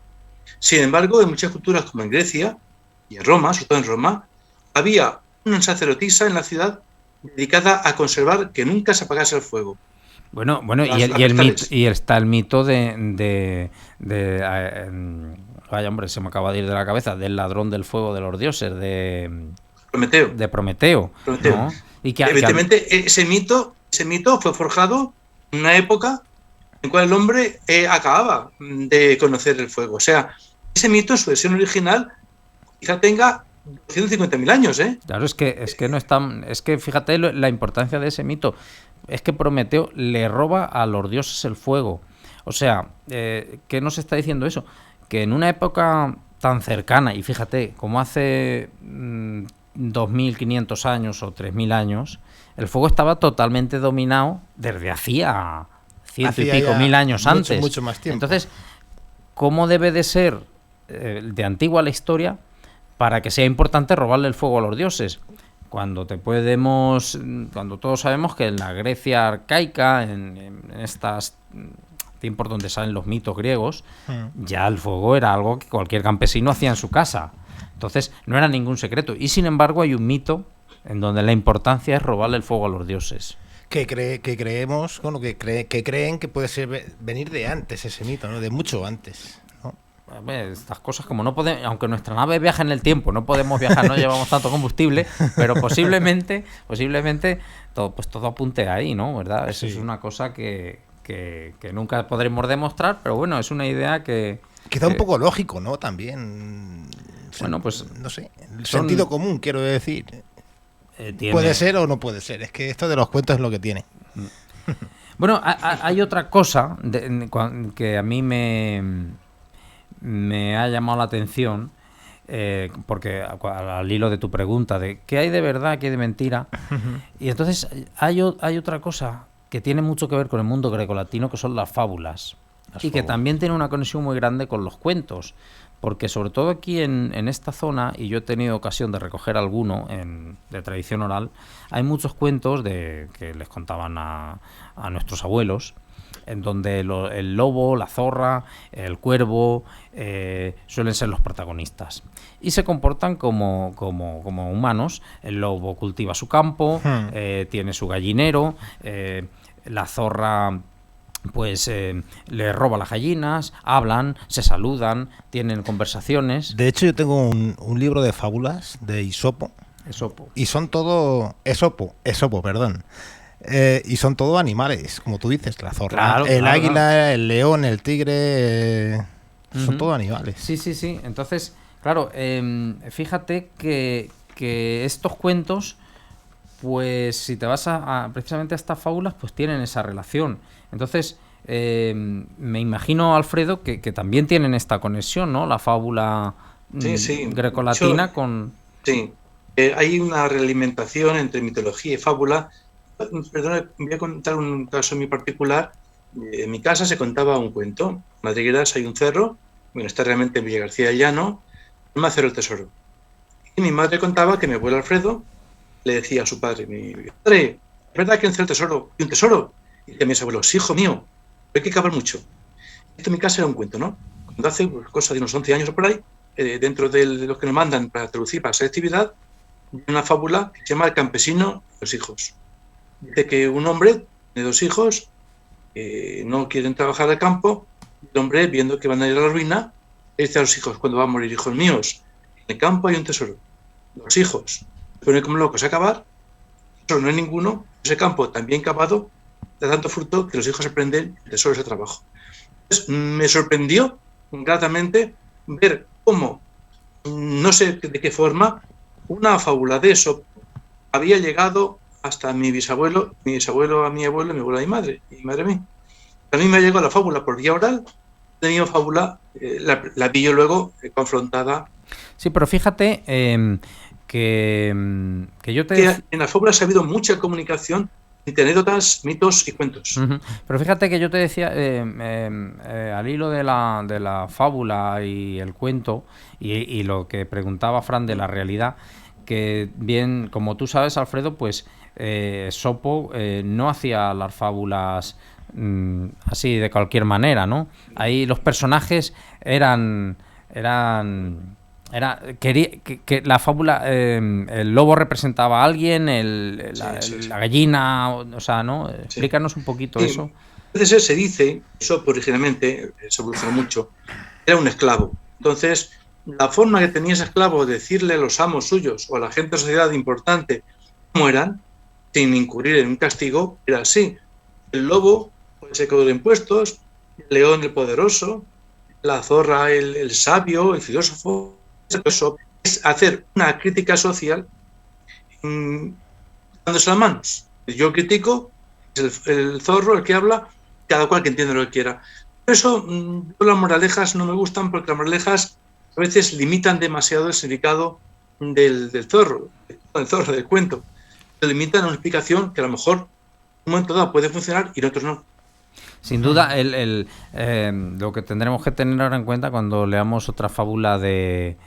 Sin embargo, en muchas culturas, como en Grecia y en Roma, sobre todo en Roma, había una sacerdotisa en la ciudad dedicada a conservar que nunca se apagase el fuego. Bueno, y está el mito de vaya, hombre, se me acaba de ir de la cabeza, del ladrón del fuego de los dioses, de Prometeo. ¿No? Y evidentemente ese mito fue forjado en una época en la cual el hombre acababa de conocer el fuego. O sea, ese mito en su versión original quizá tenga 150.000 años, ¿eh? Claro, es que no es tan... Es que fíjate la importancia de ese mito. Es que Prometeo le roba a los dioses el fuego. O sea, ¿qué nos está diciendo eso? Que en una época tan cercana, y fíjate, como hace 2.500 años o 3.000 años, el fuego estaba totalmente dominado desde hacía ciento y pico mil años antes. Mucho más tiempo. Entonces, ¿cómo debe de ser de antigua la historia para que sea importante robarle el fuego a los dioses? Cuando todos sabemos que en la Grecia arcaica, en estas tiempos donde salen los mitos griegos, ya el fuego era algo que cualquier campesino hacía en su casa. Entonces, no era ningún secreto. Y sin embargo, hay un mito en donde la importancia es robarle el fuego a los dioses. Que creen que puede ser venir de antes ese mito, ¿no? De mucho antes, ¿no? Estas cosas, como no podemos, aunque nuestra nave viaja en el tiempo, no podemos viajar, no llevamos tanto combustible, pero posiblemente todo apunte ahí, ¿no? ¿Verdad? Eso es una cosa que nunca podremos demostrar, pero bueno, es una idea que... Quizá un poco lógico, ¿no? También... Bueno, pues... No sé, el sentido común, quiero decir. Puede ser o no puede ser. Es que esto de los cuentos es lo que tiene. Bueno, hay otra cosa que a mí me ha llamado la atención, porque al hilo de tu pregunta de qué hay de verdad, qué hay de mentira, y entonces hay otra cosa que tiene mucho que ver con el mundo grecolatino, que son las fábulas, que también tiene una conexión muy grande con los cuentos, porque sobre todo aquí en esta zona, y yo he tenido ocasión de recoger alguno de tradición oral, hay muchos cuentos que les contaban a nuestros abuelos, en donde el lobo, la zorra, el cuervo suelen ser los protagonistas y se comportan como humanos. El lobo cultiva su campo, tiene su gallinero, la zorra pues le roba las gallinas, hablan, se saludan, tienen conversaciones. De hecho, yo tengo un libro de fábulas de Esopo. Y son todo... Esopo, perdón. Y son todo animales, como tú dices, la zorra, el águila, el león, el tigre, son todo animales. Sí. Entonces, claro, fíjate que estos cuentos, pues si te vas precisamente a estas fábulas, pues tienen esa relación. Entonces, me imagino, Alfredo, que también tienen esta conexión, ¿no? La fábula grecolatina con... Sí, hay una realimentación entre mitología y fábula. Perdona, voy a contar un caso muy particular. En mi casa se contaba un cuento. En Madrigueras hay un cerro, bueno, está realmente en Villa García de Llano, un macero del tesoro. Y mi madre contaba que mi abuelo Alfredo le decía a su padre, padre, ¿es verdad que en el tesoro y un tesoro? Y decía a mis abuelos, sí, hijo mío, pero hay que cavar mucho. Esto en mi casa era un cuento, ¿no? Cuando hace cosa de unos 11 años o por ahí, dentro de los que nos mandan para traducir para selectividad, hay una fábula que se llama El campesino y los hijos. Dice que un hombre de 2 hijos no quieren trabajar al campo. El hombre, viendo que van a ir a la ruina, le dice a los hijos, cuando van a morir, hijos míos, en el campo hay un tesoro. Los hijos se ponen como locos a cavar, Eso no hay ninguno, ese campo tan bien cavado, da tanto fruto que los hijos aprenden de solo ese trabajo. Entonces, me sorprendió gratamente ver cómo, no sé de qué forma, una fábula de Esopo había llegado hasta mi bisabuelo a mi abuelo, mi abuela a mi madre, y mi madre a mí. A mí me ha llegado la fábula por vía oral, la misma fábula la vi yo luego confrontada. Sí, pero fíjate que yo te... En las fábulas ha habido mucha comunicación entre anécdotas, mitos y cuentos. Pero fíjate que yo te decía, al hilo de la fábula y el cuento, y lo que preguntaba Fran de la realidad, que bien, como tú sabes, Alfredo, pues Esopo no hacía las fábulas así de cualquier manera, ¿no? Ahí los personajes que la fábula, el lobo representaba a alguien, la gallina, o sea, ¿no? Explícanos un poquito eso. A veces se dice, Esopo originalmente, se evolucionó mucho, era un esclavo. Entonces, la forma que tenía ese esclavo de decirle a los amos suyos o a la gente de la sociedad importante cómo eran, sin incurrir en un castigo, era así. El lobo, pues, se cobra impuestos, el león el poderoso, la zorra el sabio, el filósofo. Eso es hacer una crítica social dándose las manos. Yo critico, es el zorro el que habla, cada cual que entiende lo que quiera. Por eso las moralejas no me gustan, porque las moralejas a veces limitan demasiado el significado del zorro, del cuento. Limitan una explicación que a lo mejor en un momento dado puede funcionar y en otros no. Sin duda, lo que tendremos que tener ahora en cuenta cuando leamos otra fábula de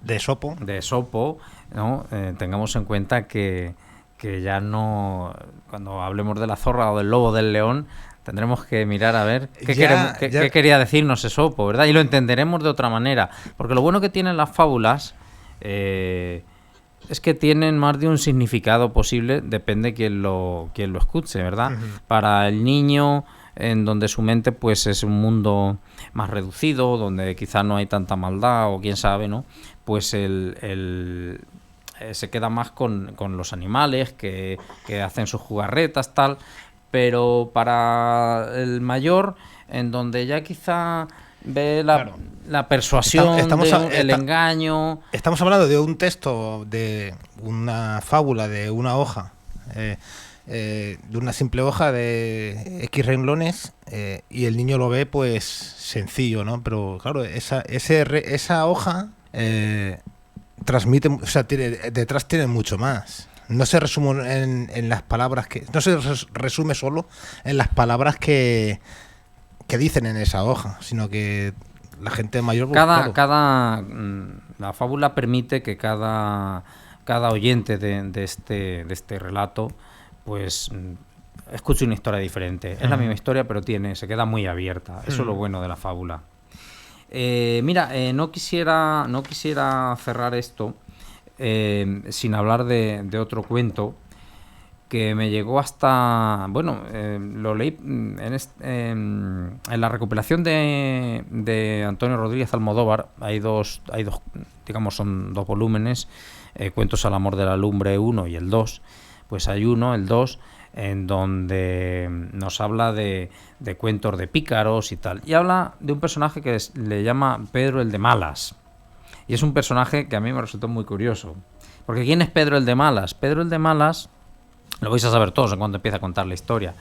Esopo, ¿no? Tengamos en cuenta que ya no, cuando hablemos de la zorra o del lobo, del león, tendremos que mirar a ver qué quería decirnos Esopo, ¿verdad? Y lo entenderemos de otra manera, porque lo bueno que tienen las fábulas es que tienen más de un significado posible, depende quién lo escuche, ¿verdad? Para el niño, en donde su mente pues es un mundo más reducido, donde quizás no hay tanta maldad o quién sabe, ¿no? Pues se queda más con los animales que hacen sus jugarretas, tal. Pero para el mayor, en donde ya quizá ve la persuasión, el engaño... Estamos hablando de un texto, de una fábula, de una hoja, de una simple hoja de X renglones, y el niño lo ve pues sencillo, ¿no? Pero claro, esa hoja transmite, o sea, detrás tiene mucho más. No se resume en las palabras no se resume solo en las palabras que dicen en esa hoja, sino que la gente mayor... La fábula permite que cada oyente de este relato pues escuche una historia diferente. Es la misma historia, pero se queda muy abierta. Eso es lo bueno de la fábula. Mira, no quisiera cerrar esto sin hablar de otro cuento que me llegó hasta... Bueno, lo leí en la recopilación de Antonio Rodríguez Almodóvar. Hay dos, digamos, son 2 volúmenes, Cuentos al amor de la lumbre 1 y el 2. Pues hay el 2, en donde nos habla de cuentos de pícaros y tal. Y habla de un personaje que le llama Pedro el de Malas. Y es un personaje que a mí me resultó muy curioso. Porque ¿quién es Pedro el de Malas? Pedro el de Malas, lo vais a saber todos en cuanto empiece a contar la historia.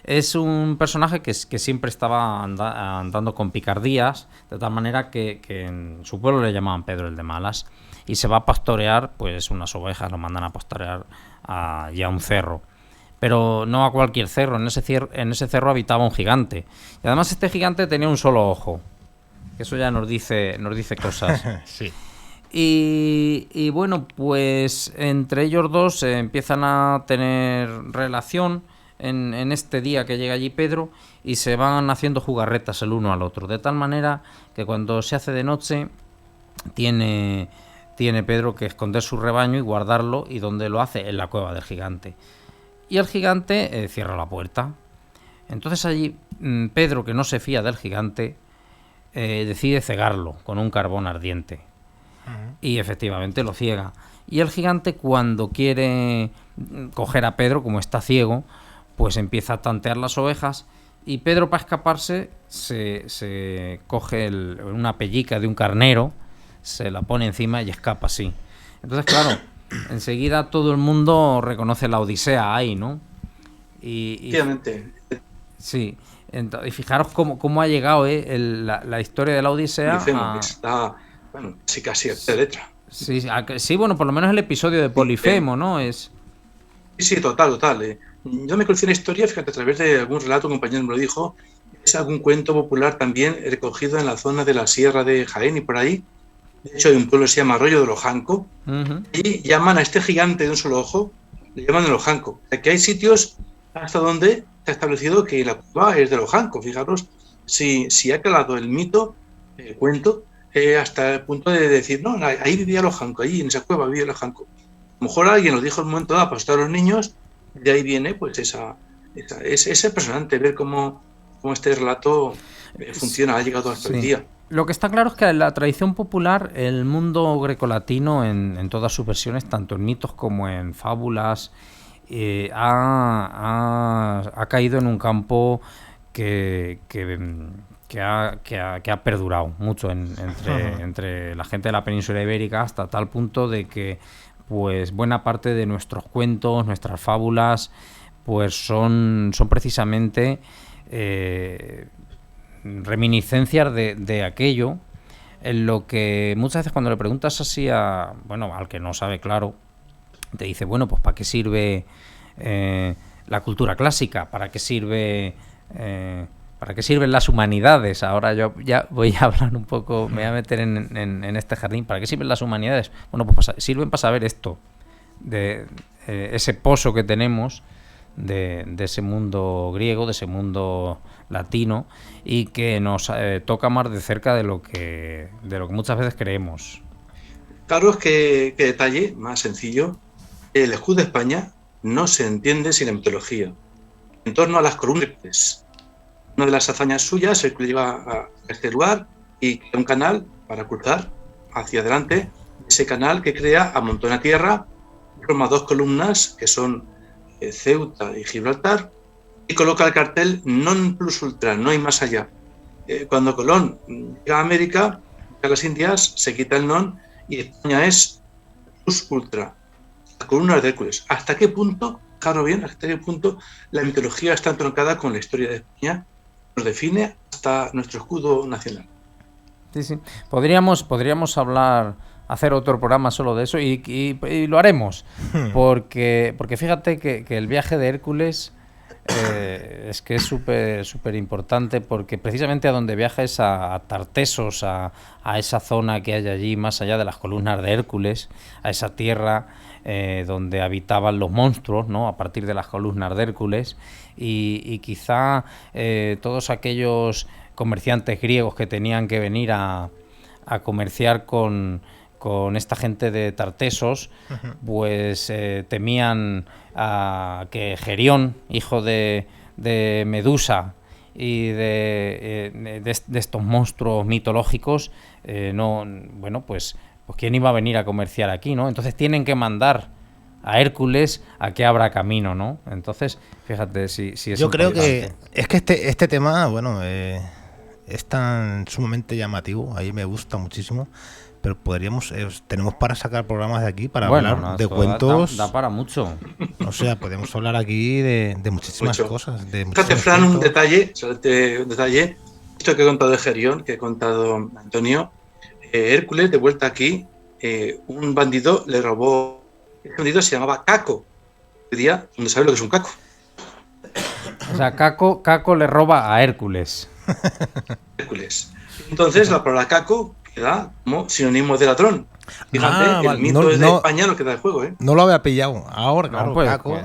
Es un personaje que siempre estaba andando con picardías, de tal manera que en su pueblo le llamaban Pedro el de Malas. Y se va a pastorear, pues unas ovejas, lo mandan a pastorear a un cerro. Pero no a cualquier cerro, en ese cerro habitaba un gigante. Y además este gigante tenía un solo ojo. Eso ya nos dice cosas. Sí. Y bueno, pues entre ellos dos empiezan a tener relación en este día que llega allí Pedro, y se van haciendo jugarretas el uno al otro, de tal manera que cuando se hace de noche tiene Pedro que esconder su rebaño y guardarlo, y donde lo hace, en la cueva del gigante. Y el gigante cierra la puerta. Entonces allí Pedro, que no se fía del gigante, decide cegarlo con un carbón ardiente. Y efectivamente lo ciega. y el gigante, cuando quiere coger a Pedro, como está ciego, pues empieza a tantear las ovejas, y Pedro, para escaparse, se coge una pellica de un carnero, se la pone encima y escapa así. Entonces, claro, enseguida todo el mundo reconoce la Odisea ahí, ¿no? Efectivamente. Sí, y fijaros cómo ha llegado la historia de la Odisea Polifemo, que está, bueno, casi de letra. Sí, bueno, por lo menos el episodio de Polifemo, ¿no? Sí, total. Yo me conocí la historia, fíjate, a través de algún relato, un compañero me lo dijo, es algún cuento popular también recogido en la zona de la Sierra de Jaén y por ahí. De hecho, hay un pueblo que se llama Arroyo de Lojanco, y llaman a este gigante de un solo ojo, le llaman el Lojanco. O sea, que hay sitios hasta donde se ha establecido que la cueva es de Lojanco. Fijaros si ha calado el mito, el cuento, hasta el punto de decir, no, ahí vivía Lojanco, ahí en esa cueva vivía Lojanco. A lo mejor alguien lo dijo en un momento dado para asustar a los niños, de ahí viene pues es impresionante ver cómo este relato funciona, ha llegado hasta el día. Lo que está claro es que en la tradición popular, el mundo grecolatino en todas sus versiones, tanto en mitos como en fábulas, ha caído en un campo que ha perdurado mucho entre la gente de la península ibérica, hasta tal punto de que pues buena parte de nuestros cuentos, nuestras fábulas, pues son precisamente reminiscencias de aquello, en lo que muchas veces cuando le preguntas así al que no sabe, claro, te dice, bueno, pues ¿para qué sirve la cultura clásica? ¿Para qué sirven las humanidades? Ahora yo ya voy a hablar un poco, me voy a meter en este jardín. ¿Para qué sirven las humanidades? Bueno, pues sirven para saber esto, de ese pozo que tenemos de ese mundo griego, de ese mundo latino, y que nos toca más de cerca de lo que muchas veces creemos. Claro, es que detalle más sencillo, el escudo de España no se entiende sin la mitología. En torno a las columnas, una de las hazañas suyas, el que lleva a este lugar y crea un canal para cruzar hacia adelante. Ese canal que crea amontona tierra, forma dos columnas que son Ceuta y Gibraltar, y coloca el cartel non plus ultra, no hay más allá. Cuando Colón llega a América, a las Indias, se quita el non y España es plus ultra, las columnas de Hércules. ¿Hasta qué punto, claro bien, hasta qué punto la mitología está entroncada con la historia de España? Nos define hasta nuestro escudo nacional. Sí. Podríamos hacer otro programa solo de eso y lo haremos, porque fíjate que el viaje de Hércules es que es súper importante, porque precisamente a donde viaja es a Tartesos, a esa zona que hay allí más allá de las columnas de Hércules, a esa tierra donde habitaban los monstruos, ¿no? A partir de las columnas de Hércules, y quizá todos aquellos comerciantes griegos que tenían que venir a comerciar con esta gente de Tartesos, pues temían a que Gerión, hijo de Medusa y de estos monstruos mitológicos, pues ¿quién iba a venir a comerciar aquí, no? Entonces tienen que mandar a Hércules a que abra camino, ¿no? Entonces, fíjate si es yo creo importante. que es que este tema, es tan sumamente llamativo, ahí me gusta muchísimo, pero tenemos para sacar programas de aquí para hablar de cuentos. Da para mucho. O sea, podemos hablar aquí de muchísimas cosas. Fíjate, Fran, un detalle, esto que he contado de Gerión, que he contado Antonio. Hércules, de vuelta aquí, un bandido le robó. Ese bandido se llamaba Caco. Hoy día, ¿no sabes lo que es un caco? O sea, Caco le roba a Hércules. Hércules. Entonces, la palabra caco queda como sinónimo de ladrón. Fíjate, el mito es de España lo que da el juego, ¿eh? No lo había pillado. Ahora, claro, pues, Caco.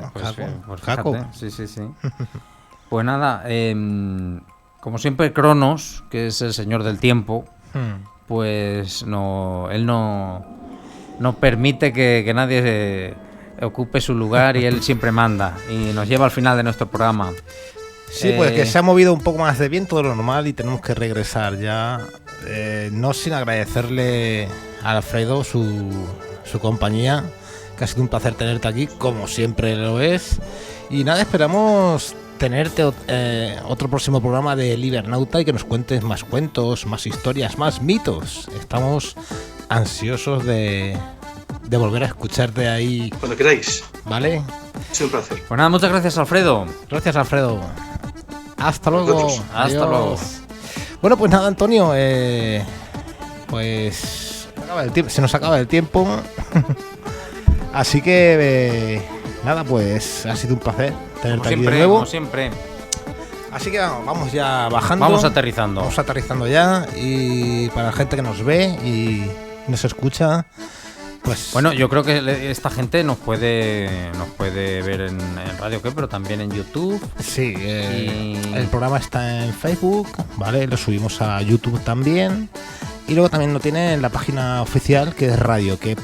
Caco. Sí. Pues nada, como siempre, Cronos, que es el señor del tiempo, pues él no permite que nadie ocupe su lugar, y él siempre manda y nos lleva al final de nuestro programa. Sí, pues que se ha movido un poco más de viento de lo normal y tenemos que regresar ya, no sin agradecerle a Alfredo su su compañía, que ha sido un placer tenerte aquí, como siempre lo es. Y nada, esperamos tenerte otro próximo programa de Libernauta y que nos cuentes más cuentos, más historias, más mitos. Estamos ansiosos de volver a escucharte ahí. Cuando queráis. ¿Vale? Es un placer. Pues nada, muchas gracias, Alfredo. Gracias, Alfredo. Hasta luego. Nosotros. Hasta Adiós. luego. Bueno, pues nada, Antonio, pues se nos acaba el tiempo. Así que nada, pues ha sido un placer tenerte Como aquí siempre, de nuevo. como siempre. Así que vamos ya bajando. Vamos aterrizando. Vamos aterrizando ya. Y para la gente que nos ve y nos escucha, pues Bueno, yo creo que esta gente nos puede ver en Radio ¿Qué? Pero también en YouTube. sí, Y- el programa está en Facebook, ¿vale? Lo subimos a YouTube también. Y luego también lo tiene en la página oficial, que es radioque.es.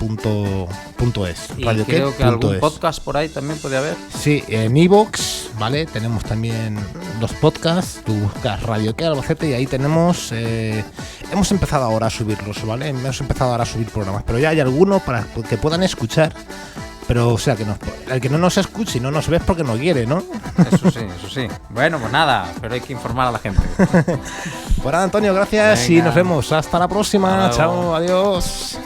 Y creo que algún podcast por ahí también puede haber. Sí, en iVoox, ¿vale? Tenemos también los podcasts. Tú buscas Radio Que Albacete y ahí tenemos... hemos empezado ahora a subirlos, ¿vale? Hemos empezado ahora a subir programas, pero ya hay algunos para que puedan escuchar. Pero, o sea, el que no nos escuche y no nos ve es porque no quiere, ¿no? Eso sí, eso sí. Bueno, pues nada, pero hay que informar a la gente. Pues nada, Antonio, gracias Venga. y nos vemos. Hasta la próxima. Hasta luego. Chao, adiós.